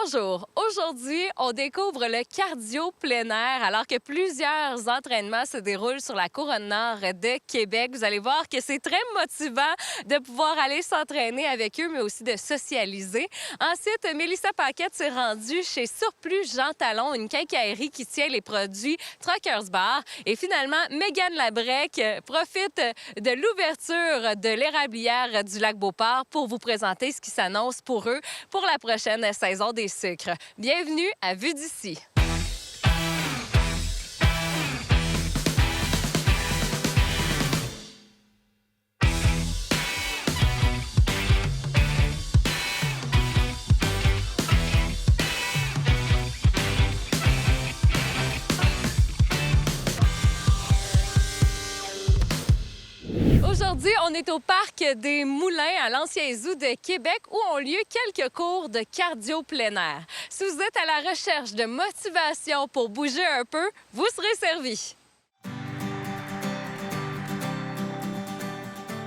Bonjour. Aujourd'hui, on découvre le cardio plein air alors que plusieurs entraînements se déroulent sur la couronne nord de Québec. Vous allez voir que c'est très motivant de pouvoir aller s'entraîner avec eux, mais aussi de socialiser. Ensuite, Mélissa Paquette s'est rendue chez Surplus Jean Talon, une quincaillerie qui tient les produits Truckers Bar. Et finalement, Mégane Labrec profite de l'ouverture de l'érablière du lac Beauport pour vous présenter ce qui s'annonce pour eux pour la prochaine saison des sucres. Bienvenue à Vue d'ici. Aujourd'hui, on est au Parc des Moulins à l'Ancien Zoo de Québec où ont lieu quelques cours de cardio plein air. Si vous êtes à la recherche de motivation pour bouger un peu, vous serez servi.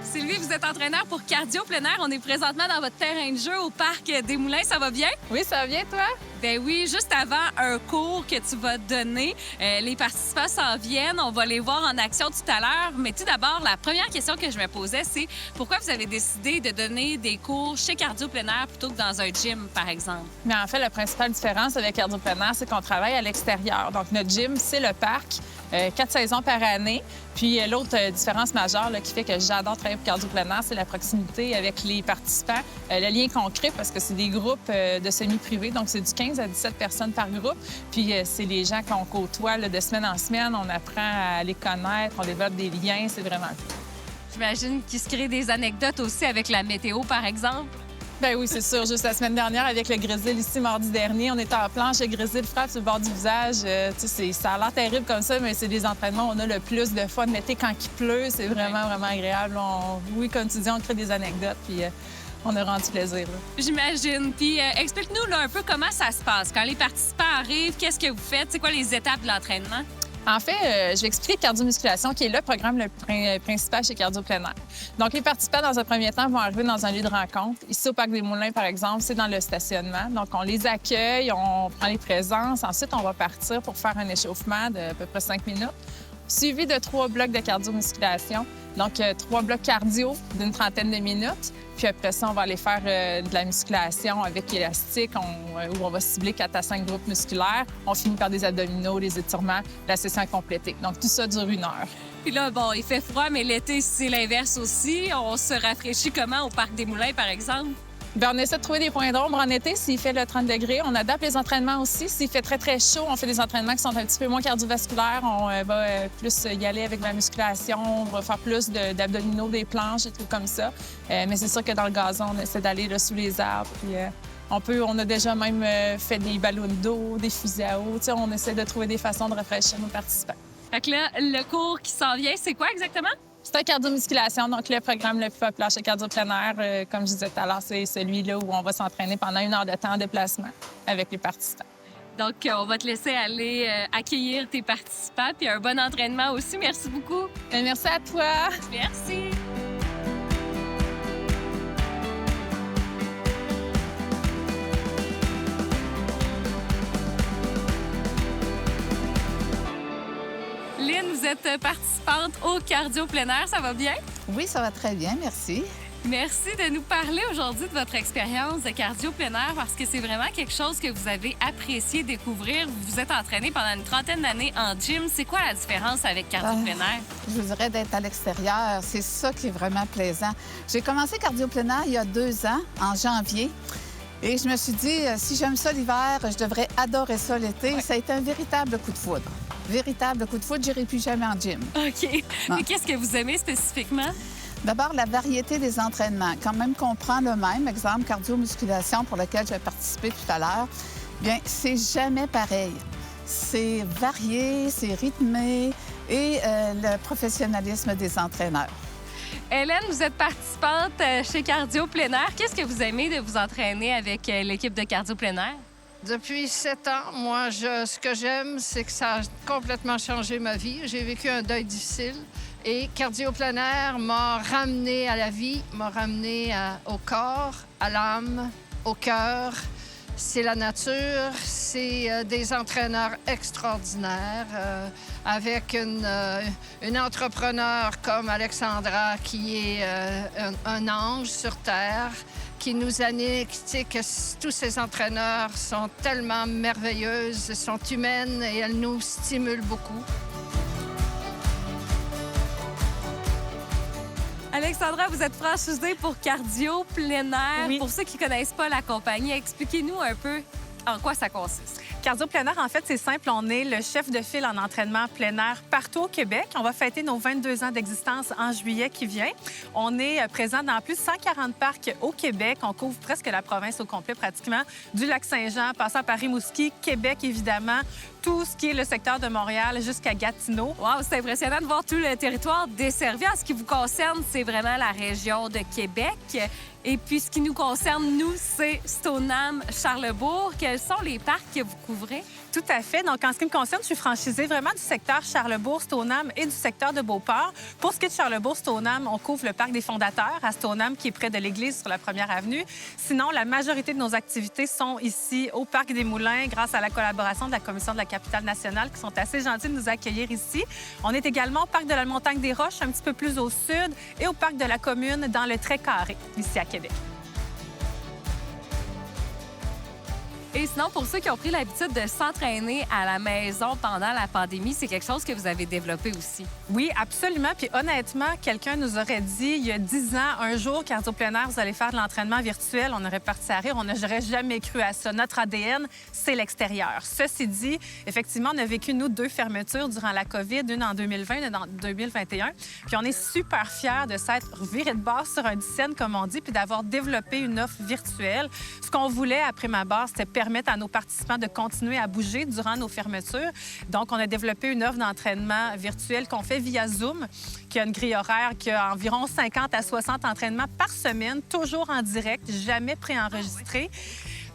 Sylvie, vous êtes entraîneur pour cardio plein air. On est présentement dans votre terrain de jeu au Parc des Moulins. Ça va bien? Oui, ça va bien, toi? Ben oui, juste avant un cours que tu vas donner, les participants s'en viennent. On va les voir en action tout à l'heure. Mais tout d'abord, la première question que je me posais, c'est pourquoi vous avez décidé de donner des cours chez Cardio plein air plutôt que dans un gym, par exemple? Mais en fait, la principale différence avec Cardio plein air, c'est qu'on travaille à l'extérieur. Donc, notre gym, c'est le parc, 4 saisons par année. Puis l'autre différence majeure là, qui fait que j'adore travailler pour Cardio plein air, c'est la proximité avec les participants. Le lien qu'on crée, parce que c'est des groupes de semi-privés, donc c'est du 15 à 17 personnes par groupe. Puis c'est les gens qu'on côtoie là, de semaine en semaine. On apprend à les connaître, on développe des liens, c'est vraiment cool. J'imagine qu'il se crée des anecdotes aussi avec la météo, par exemple. Ben oui, c'est sûr. Juste la semaine dernière, avec le grésil ici, mardi dernier, on était en planche, le grésil frappe sur le bord du visage. Ça a l'air terrible comme ça, mais c'est des entraînements où on a le plus de fun. L'été, quand il pleut, c'est vraiment, vraiment agréable. Oui, comme tu dis, on crée des anecdotes, puis on a rendu plaisir. Là. J'imagine. Puis explique-nous là, un peu comment ça se passe. Quand les participants arrivent, qu'est-ce que vous faites? C'est quoi les étapes de l'entraînement? En fait, je vais expliquer Cardio-musculation, qui est le programme le principal chez Cardio plein air. Donc, les participants, dans un premier temps, vont arriver dans un lieu de rencontre. Ici, au Parc des Moulins, par exemple, c'est dans le stationnement. Donc, on les accueille, on prend les présences. Ensuite, on va partir pour faire un échauffement de à peu près 5 minutes, suivi de 3 blocs de cardio-musculation. Donc, 3 blocs cardio d'une trentaine de minutes. Puis après ça, on va aller faire de la musculation avec élastique, où on va cibler 4 à 5 groupes musculaires. On finit par des abdominaux, des étirements, la session est complétée. Donc, tout ça dure 1 heure. Puis là, bon, il fait froid, mais l'été, c'est l'inverse aussi. On se rafraîchit comment au Parc des Moulins, par exemple? Bien, on essaie de trouver des points d'ombre en été. S'il fait le 30 degrés, on adapte les entraînements aussi. S'il fait très, très chaud, on fait des entraînements qui sont un petit peu moins cardiovasculaires. On va plus y aller avec la musculation. On va faire plus d'abdominaux, des planches, des trucs comme ça. Mais c'est sûr que dans le gazon, on essaie d'aller là, sous les arbres. Puis, on a déjà même fait des ballons d'eau, des fusils à eau. T'sais, on essaie de trouver des façons de rafraîchir nos participants. Fait que là, le cours qui s'en vient, c'est quoi exactement? C'est un cardio-musculation, donc le programme le plus populaire chez Cardio plein air, comme je disais tout à l'heure, c'est celui-là où on va s'entraîner pendant 1 heure de temps en déplacement avec les participants. Donc, on va te laisser aller accueillir tes participants, puis un bon entraînement aussi. Merci beaucoup. Et merci à toi. Merci. Lynn, vous êtes participante au cardio plein air. Ça va bien? Oui, ça va très bien, merci. Merci de nous parler aujourd'hui de votre expérience de cardio plein air parce que c'est vraiment quelque chose que vous avez apprécié découvrir. Vous vous êtes entraîné pendant une trentaine d'années en gym. C'est quoi la différence avec cardio plein air? Je vous dirais d'être à l'extérieur. C'est ça qui est vraiment plaisant. J'ai commencé cardio plein air il y a 2 ans, en janvier. Et je me suis dit, si j'aime ça l'hiver, je devrais adorer ça l'été. Ouais. Ça a été un véritable coup de foudre. Véritable coup de foudre, j'irai plus jamais en gym. OK. Non. Et qu'est-ce que vous aimez spécifiquement? D'abord, la variété des entraînements. Quand même qu'on prend le même, exemple, cardio-musculation pour lequel j'ai participé tout à l'heure, bien, c'est jamais pareil. C'est varié, c'est rythmé et le professionnalisme des entraîneurs. Hélène, vous êtes participante chez Cardio plein air. Qu'est-ce que vous aimez de vous entraîner avec l'équipe de Cardio plein air? Depuis 7 ans, moi, ce que j'aime, c'est que ça a complètement changé ma vie. J'ai vécu un deuil difficile et cardio plein air m'a ramené à la vie, m'a ramené au corps, à l'âme, au cœur. c'est la nature, c'est des entraîneurs extraordinaires, avec une entrepreneur comme Alexandra qui est un ange sur Terre, qui nous anime, tu sais, que tous ces entraîneurs sont tellement merveilleuses, sont humaines et elles nous stimulent beaucoup. Alexandra, vous êtes franchisée pour Cardio Plein Air. Oui. Pour ceux qui ne connaissent pas la compagnie, expliquez-nous un peu en quoi ça consiste. Cardio Plein Air, en fait, c'est simple. On est le chef de file en entraînement plein air partout au Québec. On va fêter nos 22 ans d'existence en juillet qui vient. On est présent dans plus de 140 parcs au Québec. On couvre presque la province au complet, pratiquement, du Lac-Saint-Jean, passant par Rimouski, Québec, évidemment, tout ce qui est le secteur de Montréal jusqu'à Gatineau. Wow, c'est impressionnant de voir tout le territoire desservi. En ce qui vous concerne, c'est vraiment la région de Québec. Et puis, ce qui nous concerne, nous, c'est Stoneham, Charlebourg. Quels sont les parcs que vous couvrez? Tout à fait. Donc, en ce qui me concerne, je suis franchisée vraiment du secteur Charlebourg, Stoneham et du secteur de Beauport. Pour ce qui est de Charlebourg, Stoneham, on couvre le parc des Fondateurs à Stoneham, qui est près de l'église sur la Première Avenue. Sinon, la majorité de nos activités sont ici au Parc des Moulins, grâce à la collaboration de la Commission de la capitale nationale, qui sont assez gentils de nous accueillir ici. On est également au Parc de la Montagne des Roches, un petit peu plus au sud, et au Parc de la Commune, dans le Trait-Carré, ici à Québec. Et sinon, pour ceux qui ont pris l'habitude de s'entraîner à la maison pendant la pandémie, c'est quelque chose que vous avez développé aussi. Oui, absolument. Puis honnêtement, quelqu'un nous aurait dit il y a 10 ans, un jour, Cardio Plein Air, vous allez faire de l'entraînement virtuel. On aurait parti à rire. On n'aurait jamais cru à ça. Notre ADN, c'est l'extérieur. Ceci dit, effectivement, on a vécu, nous, 2 fermetures durant la COVID, une en 2020, une en 2021. Puis on est super fiers de s'être viré de base sur un scène, comme on dit, puis d'avoir développé une offre virtuelle. Ce qu'on voulait, après ma base, c'était permettre à nos participants de continuer à bouger durant nos fermetures. Donc, on a développé une offre d'entraînement virtuel qu'on fait via Zoom, qui a une grille horaire qui a environ 50 à 60 entraînements par semaine, toujours en direct, jamais préenregistré.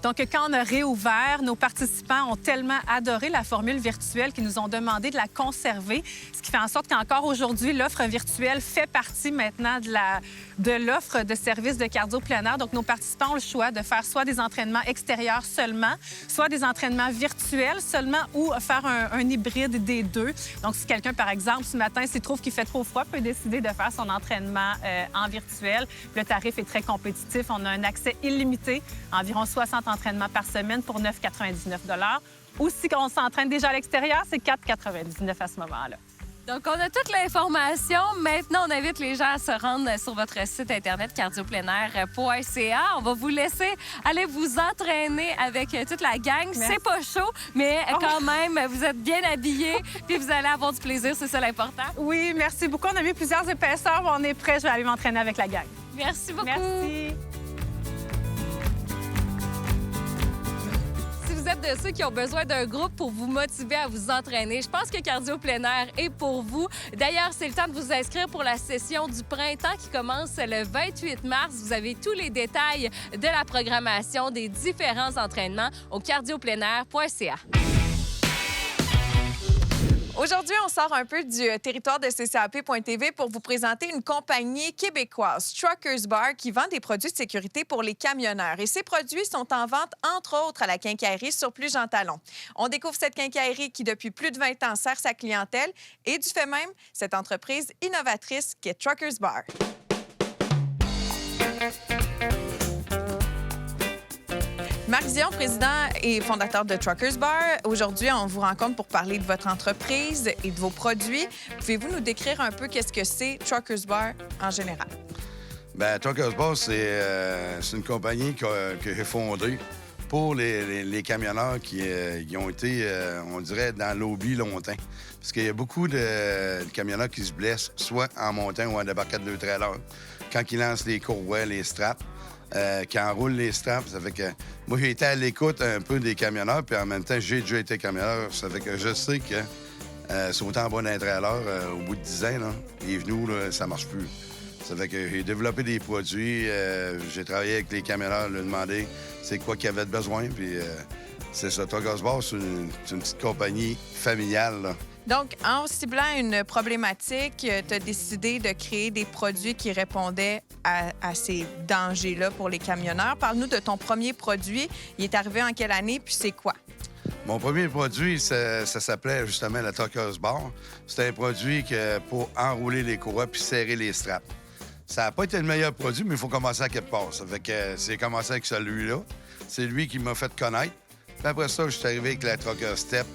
Donc, quand on a réouvert, nos participants ont tellement adoré la formule virtuelle qu'ils nous ont demandé de la conserver, ce qui fait en sorte qu'encore aujourd'hui, l'offre virtuelle fait partie maintenant de l'offre de services de Cardio Plein Air. Donc, nos participants ont le choix de faire soit des entraînements extérieurs seulement, soit des entraînements virtuels seulement ou faire un hybride des deux. Donc, si quelqu'un, par exemple, ce matin, s'il trouve qu'il fait trop froid, peut décider de faire son entraînement en virtuel. Le tarif est très compétitif. On a un accès illimité, environ 60 entraînements par semaine pour 9,99 $. Ou si on s'entraîne déjà à l'extérieur, c'est 4,99 $ à ce moment-là. Donc, on a toute l'information. Maintenant, on invite les gens à se rendre sur votre site Internet cardiopleinair.ca. On va vous laisser aller vous entraîner avec toute la gang. Merci. C'est pas chaud, mais quand même, vous êtes bien habillés puis vous allez avoir du plaisir, c'est ça l'important. Oui, merci beaucoup. On a mis plusieurs épaisseurs. On est prêts. Je vais aller m'entraîner avec la gang. Merci beaucoup. Merci. Si vous êtes de ceux qui ont besoin d'un groupe pour vous motiver à vous entraîner, je pense que Cardio Plein Air est pour vous. D'ailleurs, c'est le temps de vous inscrire pour la session du printemps qui commence le 28 mars. Vous avez tous les détails de la programmation des différents entraînements au cardiopleinair.ca. Aujourd'hui, on sort un peu du territoire de CCAP.tv pour vous présenter une compagnie québécoise, Truckers Bar, qui vend des produits de sécurité pour les camionneurs. Et ces produits sont en vente, entre autres, à la quincaillerie sur Jean Talon. On découvre cette quincaillerie qui, depuis plus de 20 ans, sert sa clientèle et, du fait même, cette entreprise innovatrice qui est Truckers Bar. Marc Dion, président et fondateur de Truckers Bar. Aujourd'hui, on vous rencontre pour parler de votre entreprise et de vos produits. Pouvez-vous nous décrire un peu qu'est-ce que c'est Truckers Bar en général? Bien, Truckers Bar, c'est une compagnie que j'ai fondée pour les camionneurs qui ont été, on dirait, dans l'oubli longtemps. Parce qu'il y a beaucoup de camionneurs qui se blessent, soit en montant ou en débarquant de leur trailer, quand ils lancent les courroies, les straps. Qui enroulent les straps. Ça fait que moi, j'ai été à l'écoute un peu des camionneurs, puis en même temps, j'ai déjà été camionneur. Ça fait que je sais que sauter en bas d'un trailer, au bout de 10 ans, là, les genoux, là, ça marche plus. Ça fait que j'ai développé des produits. J'ai travaillé avec les camionneurs, leur demandé c'est quoi qu'ils avaient besoin, puis c'est ça. Truckers Bar, c'est une petite compagnie familiale, là. Donc, en ciblant une problématique, tu as décidé de créer des produits qui répondaient à ces dangers-là pour les camionneurs. Parle-nous de ton premier produit. Il est arrivé en quelle année, puis c'est quoi? Mon premier produit, ça s'appelait justement la Truckers Bar. C'était un produit pour enrouler les courroies puis serrer les straps. Ça n'a pas été le meilleur produit, mais il faut commencer à quelque part. Ça fait que c'est commencé avec celui-là. C'est lui qui m'a fait connaître. Puis après ça, je suis arrivé avec la Trucker Step,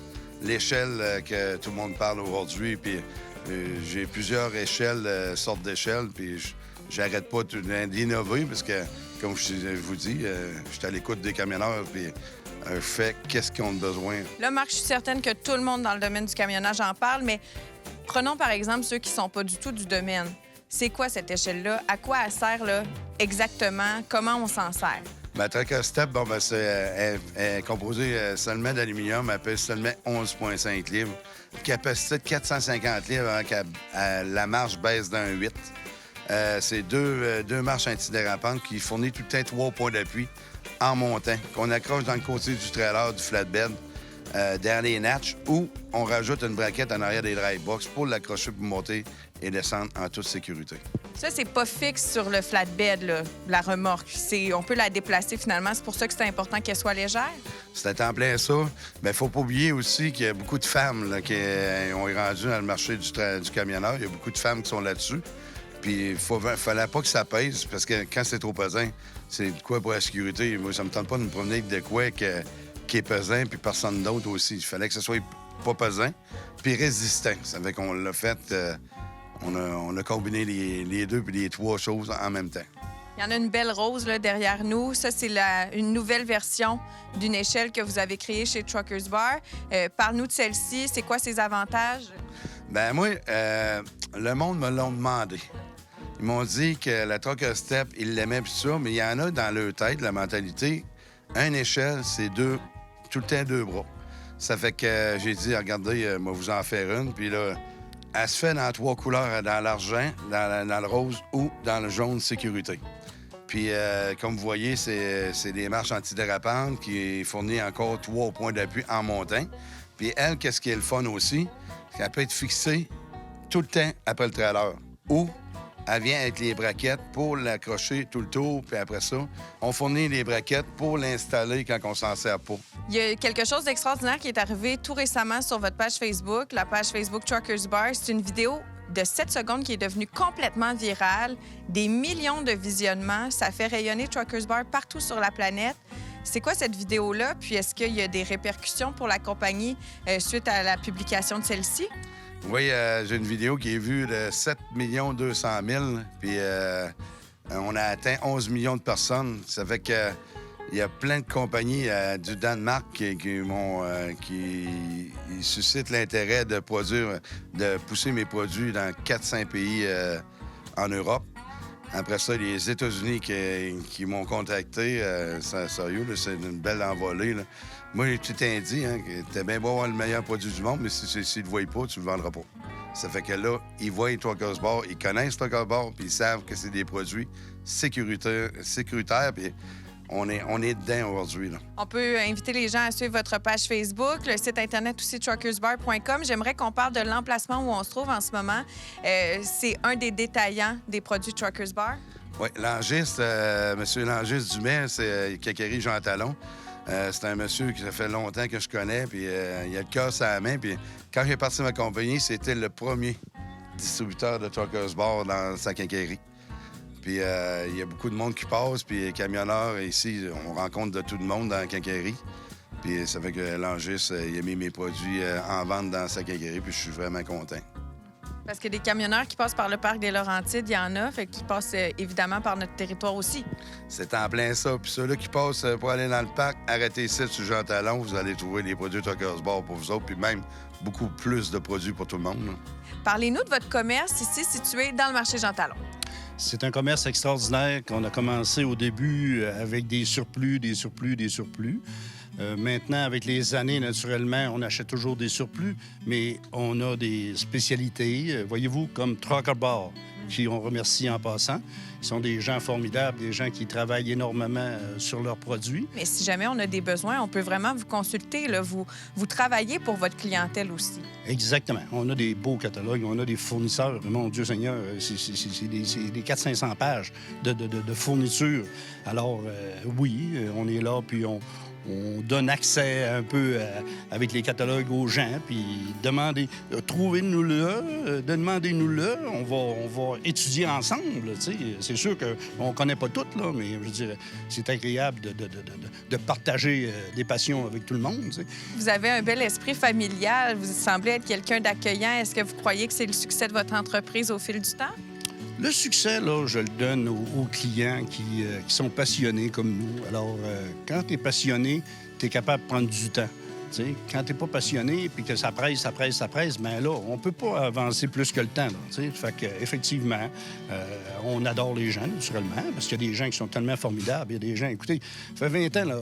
l'échelle que tout le monde parle aujourd'hui. Puis j'ai plusieurs échelles, sortes d'échelles, puis j'arrête pas d'innover parce que, comme je vous dis, je suis à l'écoute des camionneurs, puis je fais qu'est-ce qu'ils ont besoin. Là, Marc, je suis certaine que tout le monde dans le domaine du camionnage en parle, mais prenons par exemple ceux qui ne sont pas du tout du domaine. C'est quoi cette échelle-là? À quoi elle sert là, exactement? Comment on s'en sert? Ma Trucker Step, elle est composée seulement d'aluminium. Elle pèse seulement 11,5 livres. Capacité de 450 livres avant que la marche baisse d'un 8. C'est deux marches antidérapantes qui fournissent tout le temps 3 points d'appui en montant, qu'on accroche dans le côté du trailer, du flatbed, derrière les natches, ou on rajoute une braquette en arrière des dry box pour l'accrocher pour monter et descendre en toute sécurité. Ça, c'est pas fixe sur le flatbed, là, la remorque. On peut la déplacer finalement. C'est pour ça que c'est important qu'elle soit légère. C'est en plein ça. Mais il faut pas oublier aussi qu'il y a beaucoup de femmes là, qui ont rendu dans le marché du camionneur. Il y a beaucoup de femmes qui sont là-dessus. Puis il fallait pas que ça pèse, parce que quand c'est trop pesant, c'est de quoi pour la sécurité. Moi, ça me tente pas de me promener avec de quoi qui est pesant, puis personne d'autre aussi. Il fallait que ce soit pas pesant, puis résistant. Ça fait qu'on l'a fait... On a combiné les deux puis les trois choses en même temps. Il y en a une belle rose là, derrière nous. Ça, c'est une nouvelle version d'une échelle que vous avez créée chez Truckers Bar. Parle-nous de celle-ci. C'est quoi ses avantages? Ben moi, le monde me l'a demandé. Ils m'ont dit que la Trucker Step, ils l'aimaient puis ça, mais il y en a dans leur tête, la mentalité, une échelle, c'est tout le temps 2 bras. Ça fait que j'ai dit, regardez, moi, vous en faire une, puis là... Elle se fait dans 3 couleurs, dans l'argent, dans le rose ou dans le jaune sécurité. Puis, comme vous voyez, c'est des marches antidérapantes qui fournissent encore 3 points d'appui en montant. Puis elle, qu'est-ce qui est le fun aussi? Elle peut être fixée tout le temps après le trailer. Ou elle vient avec les braquettes pour l'accrocher tout le tour. Puis après ça, on fournit les braquettes pour l'installer quand on s'en sert pas. Il y a quelque chose d'extraordinaire qui est arrivé tout récemment sur votre page Facebook, la page Facebook Truckers Bar. C'est une vidéo de 7 secondes qui est devenue complètement virale. Des millions de visionnements. Ça fait rayonner Truckers Bar partout sur la planète. C'est quoi cette vidéo-là? Puis est-ce qu'il y a des répercussions pour la compagnie suite à la publication de celle-ci? Oui, j'ai une vidéo qui est vue de 7 200 000, puis on a atteint 11 millions de personnes. Ça fait que il y a plein de compagnies du Danemark qui suscitent l'intérêt de pousser mes produits dans 4-5 pays en Europe. Après ça, les États-Unis qui m'ont contacté, sérieux, là, c'est une belle envolée. Là. Moi, tout est dit, hein, que t'es bien beau avoir le meilleur produit du monde, mais s'ils ne le voient pas, tu ne le vendras pas. Ça fait que là, ils voient Truckers Bar, ils connaissent Truckers Bar, puis ils savent que c'est des produits sécuritaires, puis on est dedans aujourd'hui. Là. On peut inviter les gens à suivre votre page Facebook, le site Internet aussi, truckersbar.com. J'aimerais qu'on parle de l'emplacement où on se trouve en ce moment. C'est un des détaillants des produits Truckers Bar. Oui, Langiste, M. Langiste Dumais, c'est Caquerie Jean Talon. C'est un monsieur qui ça fait longtemps que je connais, puis il a le cœur sur la main. Puis quand j'ai parti de ma compagnie, c'était le premier distributeur de Truckers Bar dans sa quincaillerie. Puis il y a beaucoup de monde qui passe, puis les camionneurs, ici, on rencontre de tout le monde dans la quincaillerie. Puis ça fait que Langis, il a mis mes produits en vente dans sa quincaillerie, puis je suis vraiment content. Parce que des camionneurs qui passent par le parc des Laurentides, il y en a, fait qu'ils passent évidemment par notre territoire aussi. C'est en plein ça. Puis ceux-là qui passent pour aller dans le parc, arrêtez ici sur Jean Talon, vous allez trouver les produits Truckers Bar pour vous autres, puis même beaucoup plus de produits pour tout le monde. Là. Parlez-nous de votre commerce ici, situé dans le marché Jean Talon. C'est un commerce extraordinaire qu'on a commencé au début avec des surplus. Maintenant, avec les années, naturellement, on achète toujours des surplus, mais on a des spécialités, voyez-vous, comme Trucker Bar. qui on remercie en passant. Ils sont des gens formidables, des gens qui travaillent énormément sur leurs produits. Mais si jamais on a des besoins, on peut vraiment vous consulter. Là. Vous travaillez pour votre clientèle aussi. Exactement. On a des beaux catalogues, on a des fournisseurs. Mon Dieu Seigneur, c'est des 400-500 pages de fournitures. Alors, oui, on est là, puis on donne accès un peu avec les catalogues aux gens, puis trouvez-nous-le, demandez-nous-le. On va étudier ensemble. C'est sûr qu'on ne connaît pas tout, là, mais je veux dire, c'est agréable de partager des passions avec tout le monde. T'sais. Vous avez un bel esprit familial. Vous semblez être quelqu'un d'accueillant. Est-ce que vous croyez que c'est le succès de votre entreprise au fil du temps? Le succès, là, je le donne aux clients qui sont passionnés comme nous. Alors, quand tu es passionné, tu es capable de prendre du temps. T'sais, quand tu n'es pas passionné puis que ça presse, bien là, on peut pas avancer plus que le temps. Là, fait qu'effectivement, on adore les gens, naturellement, parce qu'il y a des gens qui sont tellement formidables. Il y a des gens, écoutez, ça fait 20 ans, là,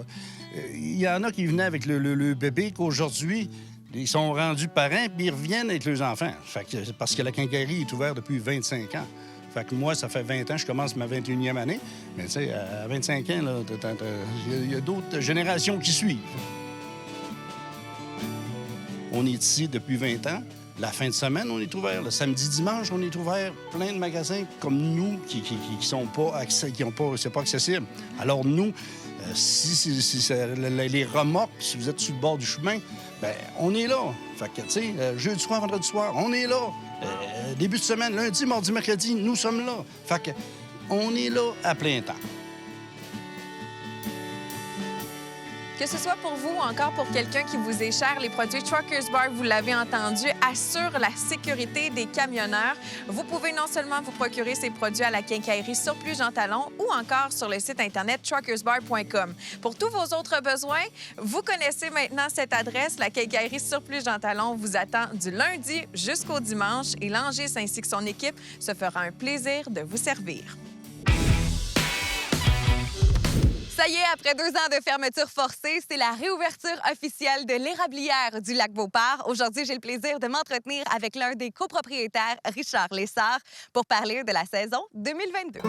il y en a qui venaient avec le bébé qu'aujourd'hui, ils sont rendus parents puis ils reviennent avec leurs enfants. Fait que, parce que la quincaillerie est ouverte depuis 25 ans. Fait que moi, ça fait 20 ans, je commence ma 21e année. Mais tu sais, à 25 ans, il y a d'autres générations qui suivent. On est ici depuis 20 ans. La fin de semaine, on est ouvert. Le samedi, dimanche, on est ouvert. Plein de magasins comme nous qui sont pas c'est pas accessible. Alors nous, les remorques, si vous êtes sur le bord du chemin, bien, on est là. Fait que, tu sais, jeudi soir, vendredi soir, on est là. Début de semaine, lundi, mardi, mercredi, nous sommes là. Fait que, on est là à plein temps. Que ce soit pour vous ou encore pour quelqu'un qui vous est cher, les produits Truckers Bar, vous l'avez entendu, assurent la sécurité des camionneurs. Vous pouvez non seulement vous procurer ces produits à la quincaillerie Surplus Jean Talon ou encore sur le site Internet truckersbar.com. Pour tous vos autres besoins, vous connaissez maintenant cette adresse. La quincaillerie Surplus Jean Talon vous attend du lundi jusqu'au dimanche et Langis ainsi que son équipe se fera un plaisir de vous servir. Ça y est, après 2 ans de fermeture forcée, c'est la réouverture officielle de l'érablière du Lac-Beauport. Aujourd'hui, j'ai le plaisir de m'entretenir avec l'un des copropriétaires, Richard Lessard, pour parler de la saison 2022.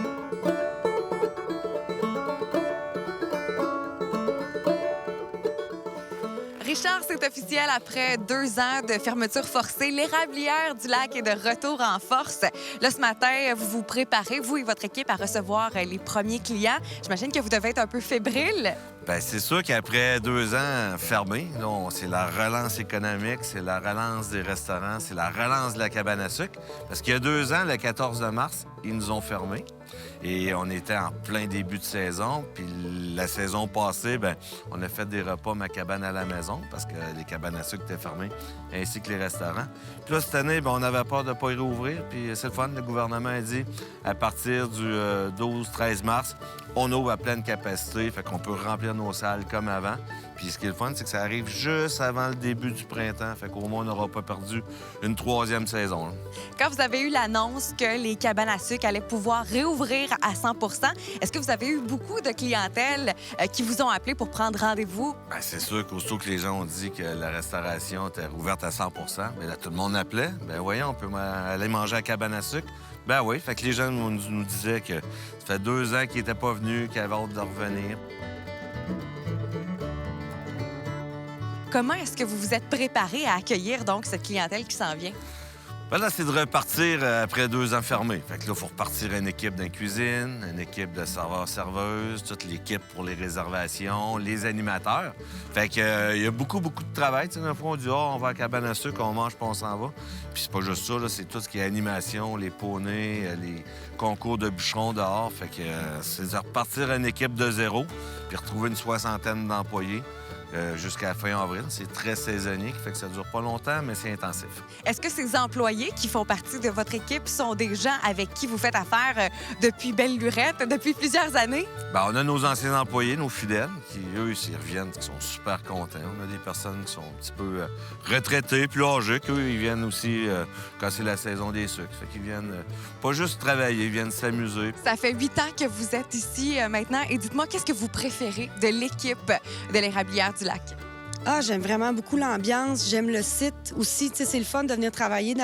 Richard, c'est officiel après 2 ans de fermeture forcée. L'érablière du lac est de retour en force. Là, ce matin, vous vous préparez, vous et votre équipe, à recevoir les premiers clients. J'imagine que vous devez être un peu fébrile. Bien, c'est sûr qu'après 2 ans fermés, c'est la relance économique, c'est la relance des restaurants, c'est la relance de la cabane à sucre. Parce qu'il y a 2 ans, le 14 mars, ils nous ont fermés. Et on était en plein début de saison. Puis la saison passée, bien, on a fait des repas ma cabane à la maison parce que les cabanes à sucre étaient fermées, ainsi que les restaurants. Puis là, cette année, bien, on avait peur de ne pas y rouvrir. Puis c'est le fun, le gouvernement a dit, à partir du 12-13 mars, on ouvre à pleine capacité, fait qu'on peut remplir nos salles comme avant. Puis ce qui est le fun, c'est que ça arrive juste avant le début du printemps, fait qu'au moins, on n'aura pas perdu une 3e saison. Là. Quand vous avez eu l'annonce que les cabanes à sucre allaient pouvoir réouvrir à 100 % est-ce que vous avez eu beaucoup de clientèle qui vous ont appelé pour prendre rendez-vous? Bien, c'est sûr qu'aussitôt que les gens ont dit que la restauration était ouverte à 100 bien là, tout le monde appelait. Bien, voyons, on peut aller manger à cabane à sucre. Ben oui, fait que les gens nous disaient que ça fait 2 ans qu'ils n'étaient pas venus, qu'ils avaient hâte de revenir. Comment est-ce que vous vous êtes préparé à accueillir donc cette clientèle qui s'en vient? Ben là, c'est de repartir après 2 ans fermés. Fait que là, il faut repartir une équipe dans la cuisine, une équipe de serveurs-serveuses, toute l'équipe pour les réservations, les animateurs. Fait que il y a beaucoup de travail. Tu sais, d'un fois, on dit « on va à la cabane à sucre, on mange, puis on s'en va ». Puis c'est pas juste ça, là, c'est tout ce qui est animation, les poneys, les concours de bûcherons dehors. Fait que c'est de repartir une équipe de zéro, puis retrouver une 60aine d'employés. Jusqu'à la fin avril. C'est très saisonnier, qui fait que ça dure pas longtemps, mais c'est intensif. Est-ce que ces employés qui font partie de votre équipe sont des gens avec qui vous faites affaire depuis belle lurette, depuis plusieurs années? Bien, on a nos anciens employés, nos fidèles, qui, eux, ils reviennent, qui sont super contents. On a des personnes qui sont un petit peu retraitées, plus âgées, qu'eux, ils viennent aussi quand c'est la saison des sucres. Fait qu'ils viennent pas juste travailler, ils viennent s'amuser. Ça fait 8 ans que vous êtes ici maintenant. Et dites-moi, qu'est-ce que vous préférez de l'équipe de l'érablière du lac? Ah, j'aime vraiment beaucoup l'ambiance. J'aime le site aussi. Tu sais, c'est le fun de venir travailler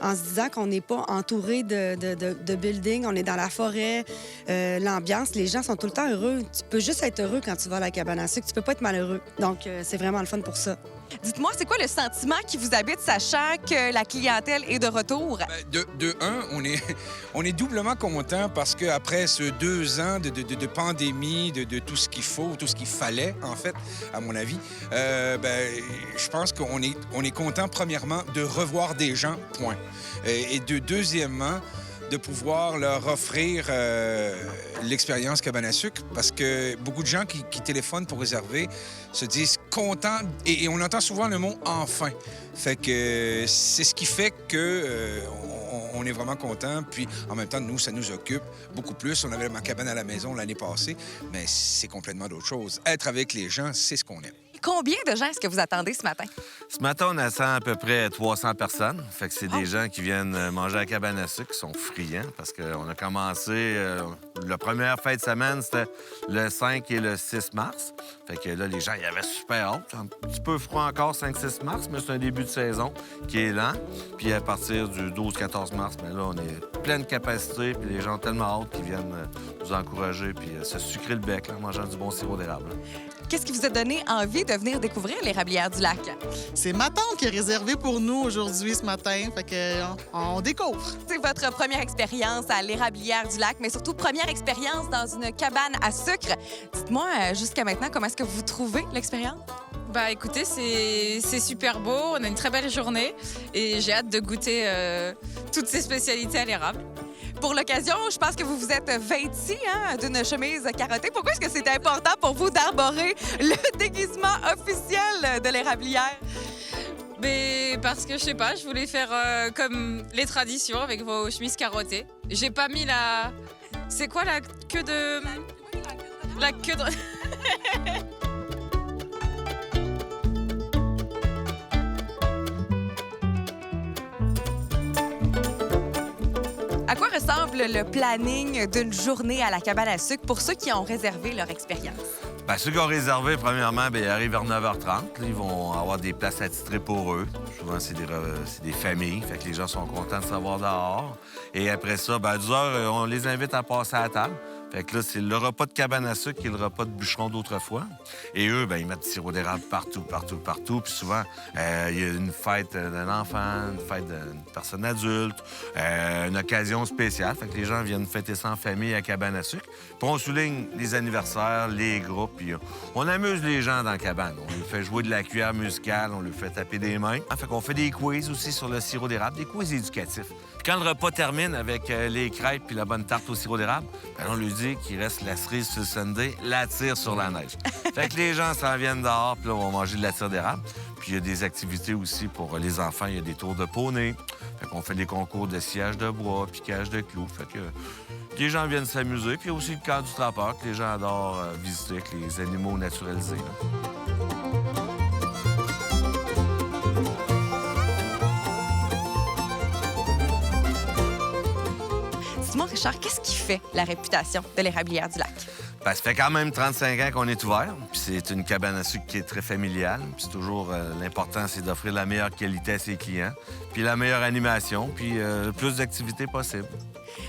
en se disant qu'on n'est pas entouré de buildings. On est dans la forêt. L'ambiance, les gens sont tout le temps heureux. Tu peux juste être heureux quand tu vas à la cabane à sucre. Tu peux pas être malheureux. Donc, c'est vraiment le fun pour ça. Dites-moi, c'est quoi le sentiment qui vous habite, sachant que la clientèle est de retour? De un, on est doublement content parce qu'après ce 2 ans de pandémie, de tout ce qu'il faut, tout ce qu'il fallait, en fait, à mon avis, je pense qu'on est content, premièrement, de revoir des gens, point. Et deuxièmement, de pouvoir leur offrir l'expérience cabane à sucre, parce que beaucoup de gens qui téléphonent pour réserver se disent contents, et on entend souvent le mot « enfin ». Fait que c'est ce qui fait que on est vraiment content. Puis en même temps, nous, ça nous occupe beaucoup plus. On avait ma cabane à la maison l'année passée, mais c'est complètement d'autre chose. Être avec les gens, c'est ce qu'on aime. Combien de gens est-ce que vous attendez ce matin? Ce matin, on attend à peu près 300 personnes. Fait que c'est des gens qui viennent manger à la cabane à sucre, qui sont friands, parce qu'on a commencé... la première fête de semaine, c'était le 5 et le 6 mars. Fait que là, les gens, ils avaient super hâte. Un petit peu froid encore, 5-6 mars, mais c'est un début de saison qui est lent. Puis à partir du 12-14 mars, bien là, on est pleine capacité, puis les gens ont tellement hâte qu'ils viennent nous encourager puis se sucrer le bec là, en mangeant du bon sirop d'érable. Qu'est-ce qui vous a donné envie de venir découvrir l'érablière du lac? C'est ma tante qui a réservé pour nous aujourd'hui, ce matin. Fait que on découvre. C'est votre première expérience à l'érablière du lac, mais surtout première expérience dans une cabane à sucre. Dites-moi, jusqu'à maintenant, comment est-ce que vous trouvez l'expérience? Bah écoutez, c'est super beau. On a une très belle journée et j'ai hâte de goûter toutes ces spécialités à l'érable. Pour l'occasion, je pense que vous vous êtes vêtis d'une chemise carottée. Pourquoi est-ce que c'est important pour vous d'arborer le déguisement officiel de l'érablière? Mais parce que, je sais pas, je voulais faire comme les traditions avec vos chemises carottées. J'ai pas mis la... C'est quoi la queue de... La queue de... À quoi ressemble le planning d'une journée à la cabane à sucre pour ceux qui ont réservé leur expérience? Bien, ceux qui ont réservé, premièrement, bien, ils arrivent vers 9h30. Là, ils vont avoir des places attitrées pour eux. Souvent, c'est des familles. Fait que les gens sont contents de savoir dehors. Et après ça, bien, à 10h, on les invite à passer à la table. Fait que là, c'est le repas de cabane à sucre qui est le repas de bûcheron d'autrefois. Et eux, bien, ils mettent du sirop d'érable partout. Puis souvent, il y a une fête d'un enfant, une fête d'une personne adulte, une occasion spéciale. Fait que les gens viennent fêter ça en famille à cabane à sucre. Puis on souligne les anniversaires, les groupes, puis on amuse les gens dans la cabane. On leur fait jouer de la cuillère musicale, on leur fait taper des mains. Fait qu'on fait des quiz aussi sur le sirop d'érable, des quiz éducatifs. Puis quand le repas termine avec les crêpes puis la bonne tarte au sirop d'érable, bien, on lui dit qu'il reste la cerise sur le sundae, la tire sur la neige. Fait que les gens s'en viennent dehors, puis là, on va manger de la tire d'érable. Puis il y a des activités aussi pour les enfants. Il y a des tours de poney. Fait qu'on fait des concours de sciage de bois, piquage de clous. Fait que les gens viennent s'amuser. Puis il y a aussi le camp du trappeur que les gens adorent visiter avec les animaux naturalisés. Dis-moi, Richard, qu'est-ce qui fait la réputation de l'érablière du lac? Bien, ça fait quand même 35 ans qu'on est ouvert. Puis c'est une cabane à sucre qui est très familiale. Puis c'est toujours l'important, c'est d'offrir la meilleure qualité à ses clients, puis la meilleure animation, puis le plus d'activités possible.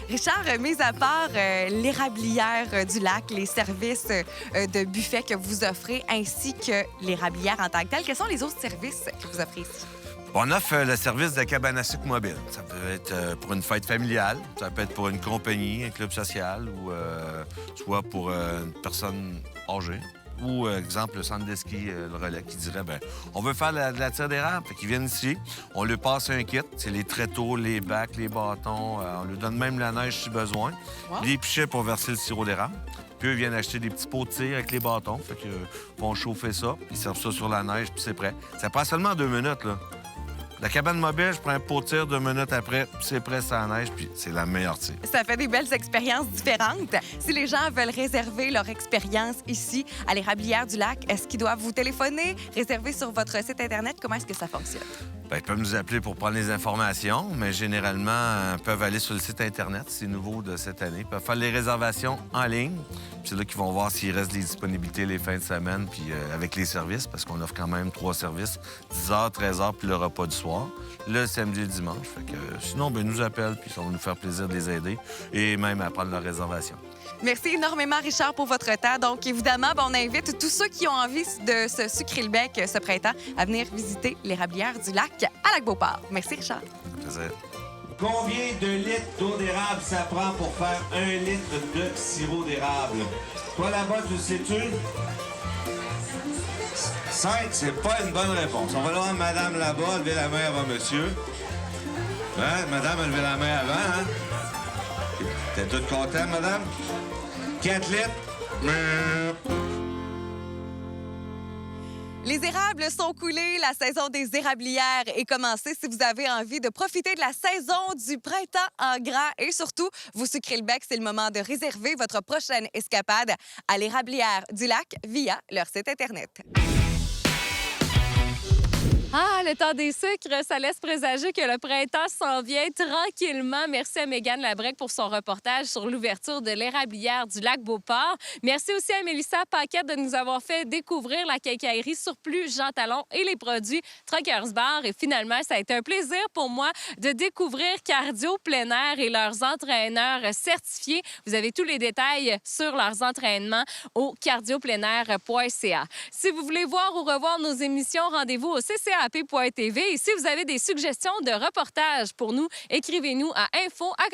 Richard, mis à part l'érablière du lac, les services de buffet que vous offrez, ainsi que l'érablière en tant que telle, quels sont les autres services que vous offrez ici? On offre le service de cabane à sucre mobile. Ça peut être pour une fête familiale, ça peut être pour une compagnie, un club social, ou soit pour une personne âgée. Ou, exemple, le centre de ski, le Relais, qui dirait, bien, on veut faire de la tire d'érable. Fait qu'ils viennent ici, on leur passe un kit. C'est les tréteaux, les bacs, les bâtons. On leur donne même la neige si besoin. Wow. Les pichets pour verser le sirop d'érable. Puis eux viennent acheter des petits pots de tir avec les bâtons. Fait qu'ils vont chauffer ça, ils servent ça sur la neige, puis c'est prêt. Ça prend seulement 2 minutes, là. La cabane mobile, je prends un pot de tir 2 minutes après, puis c'est prêt, ça neige, puis c'est la meilleure tire. Ça fait des belles expériences différentes. Si les gens veulent réserver leur expérience ici, à l'érablière du lac, est-ce qu'ils doivent vous téléphoner, réserver sur votre site Internet? Comment est-ce que ça fonctionne? Bien, ils peuvent nous appeler pour prendre les informations, mais généralement, ils peuvent aller sur le site Internet. C'est nouveau de cette année. Ils peuvent faire les réservations en ligne. Puis c'est là qu'ils vont voir s'il reste des disponibilités les fins de semaine, puis avec les services, parce qu'on offre quand même 3 services, 10h, 13h, puis le repas du soir, le samedi et le dimanche. Fait que, sinon, bien, ils nous appellent, puis ça va nous faire plaisir de les aider et même à prendre leur réservation. Merci énormément, Richard, pour votre temps. Donc, évidemment, on invite tous ceux qui ont envie de se sucrer le bec ce printemps à venir visiter l'érablière du lac à Lac-Beauport. Merci, Richard. Plaisir. Combien de litres d'eau d'érable ça prend pour faire 1 litre de sirop d'érable? Toi, là-bas, tu le sais-tu? 5, c'est pas une bonne réponse. On va voir madame là-bas, lever la main avant monsieur. Hein? Madame a levé la main avant, hein? T'es toute contente, madame? 4 litres? Les érables sont coulés, la saison des érablières est commencée. Si vous avez envie de profiter de la saison du printemps en grand et surtout vous sucrer le bec, c'est le moment de réserver votre prochaine escapade à l'érablière du lac via leur site Internet. Ah, le temps des sucres, ça laisse présager que le printemps s'en vient tranquillement. Merci à Mégane Labrec pour son reportage sur l'ouverture de l'érablière du lac Beauport. Merci aussi à Mélissa Paquette de nous avoir fait découvrir la quincaillerie Surplus Jean Talon et les produits Truckers Bar. Et finalement, ça a été un plaisir pour moi de découvrir Cardio Plein Air et leurs entraîneurs certifiés. Vous avez tous les détails sur leurs entraînements au cardiopleinair.ca. Si vous voulez voir ou revoir nos émissions, rendez-vous au ccap.tv. Et si vous avez des suggestions de reportages pour nous, écrivez-nous à info@ccap.tv.